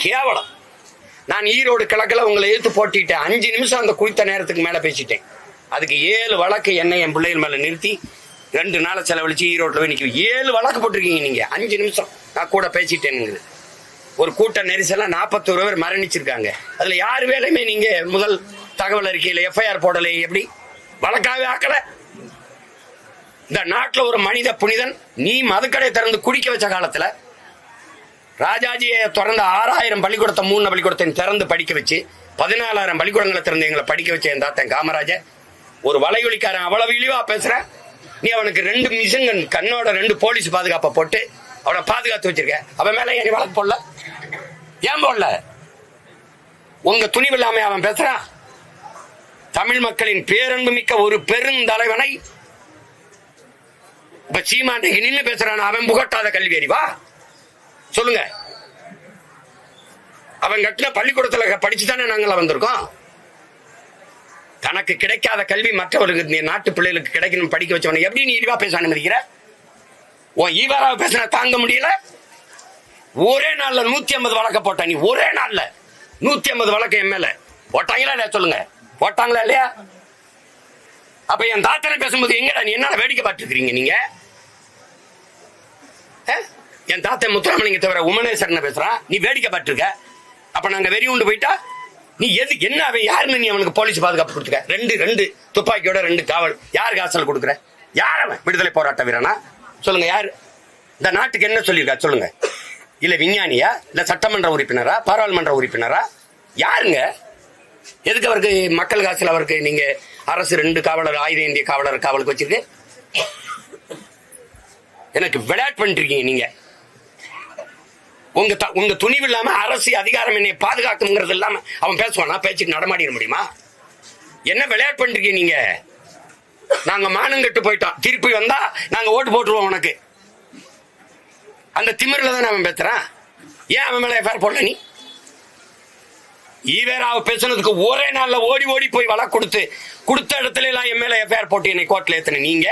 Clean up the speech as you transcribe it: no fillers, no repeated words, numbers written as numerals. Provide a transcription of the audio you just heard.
கேவலம். நான் ஈரோடு கிழக்கில் உங்களை எதிர்த்து போட்டிட்டேன். 5 நிமிஷம் அந்த குறித்த நேரத்துக்கு மேல பேசிட்டேன். அதுக்கு 7 வழக்கு என்னை என் பிள்ளைகள் மேல நிறுத்தி 2 நாளை செலவழிச்சு ஈரோட்டில் போய் நிற்கும். 7 வழக்கு போட்டிருக்கீங்க நீங்க. 5 நிமிஷம் நான் கூட பேசிட்டேன்னு. ஒரு கூட்ட நெரிசலாம் 41 பேர் மரணிச்சிருக்காங்க. அதுல யார் வேலையுமே நீங்க முதல் தகவல் அறிக்கையில எஃப்ஐஆர் போடலை. எப்படி வழக்காவே ஆக்கல? இந்த நாட்டில் ஒரு மனித புனிதன் நீ மதுக்கடை திறந்து குடிக்க வச்ச காலத்துல ராஜாஜியை திறந்த 6000 பள்ளிக்கூடத்தை 3 பள்ளிக்கூடத்தை திறந்து படிக்க வச்சு 14,000 பள்ளிக்கூடங்களை திறந்து எங்களை படிக்க வச்ச என் தாத்தன் காமராஜர் ஒரு வலையொலிக்காரன் அவ்வளவு இழிவா பேசுற. நீ அவனுக்கு 2 மிஷின்கன் கண்ணோட 2 போலீஸ் பாதுகாப்பை போட்டு அவனை பாதுகாத்து வச்சிருக்க. அவன் மேல ஏன் வழக்கு போடல? ஏன் போடல? உங்க துணிவு இல்லாம அவன் பேசுறான். தமிழ் மக்களின் பேரன்பு மிக்க ஒரு பெருந்தலைவனை இப்ப சீமாண்டைக்கு நின்று பேசுறான். அவன் புகட்டாத கல்வி அறிவா? சொல்லுங்க. அவன் கட்டின பள்ளிக்கூடத்துல படிச்சுதானே நாங்கள் வந்திருக்கோம். தனக்கு கிடைக்காத கல்வி மற்றவர்களுக்கு நாட்டு பிள்ளைகளுக்கு கிடைக்கணும் படிக்க வச்சவனை எப்படி நீ இழிவா பேச அனுமதிக்கிற? உன் ஈவாராவை பேசினா தாங்க முடியல. ஒரே நாள்ல 150 வழக்க போட்ட நீ. ஒரே நாள்ல 150 வழக்கு எம்எல்ஏ போட்டாங்களா இல்லையா? சொல்லுங்க, போட்டாங்களா இல்லையா? அப்ப என் தாத்தனை பேசும்போது எங்கடா நீ என்ன வேடிக்கை பார்த்துக்கிறீங்க நீங்க? என் தாத்தன் முத்துராமலிங்க தவிர உமனேஸ்வரன் பேசுறான், நீ வேடிக்கை பார்த்துருக்க. அப்ப நாங்க வெறி உண்டு போயிட்டா நீ எது என்ன அவன் யாருன்னு நீ அவனுக்கு போலீஸ் பாதுகாப்பு கொடுத்துக்க. 2 துப்பாக்கியோட 2 காவல். யாருக்கு ஆசல் கொடுக்குற? யார் அவன்? விடுதலை போராட்ட வீரனா? சொல்லுங்க. யாரு இந்த நாட்டுக்கு என்ன சொல்லியிருக்கா? சொல்லுங்க. இல்ல விஞ்ஞானியா? இல்ல சட்டமன்ற உறுப்பினரா? பாராளுமன்ற உறுப்பினரா? யாருங்க? எதுக்கு அவருக்கு மக்கள் காசுல அவருக்கு நீங்க அரசு 2 காவலர் ஆயுத இந்திய காவலர் காவலுக்கு வச்சிருக்கு? எனக்கு விளையாட்டு பண்ணிட்டு இருக்கீங்க நீங்க. உங்க துணிவு இல்லாம அரசு அதிகாரம் என்னை பாதுகாக்குங்கிறது இல்லாம அவன் பேசுவானா? பேச்சுக்கு நடமாடிட முடியுமா? என்ன விளையாட்டு பண்ணிருக்கீங்க நீங்க? நாங்க மானங்கட்டு போயிட்டோம், திருப்பி வந்தா நாங்க ஓட்டு போட்டுருவோம் உனக்கு. அந்த திமிரில தானே அவன் பேசுறான். ஏன் அவன் மேல எஃப்ஐஆர் போடல? நீ ஈவேராவை பேசுனதுக்கு ஒரே நாள்ல ஓடி போய் வழக்கு கொடுத்த இடத்துல எல்லாம் என் மேல எஃப்ஐஆர் போட்டு என்னை கோர்ட்ல ஏத்துன நீங்க.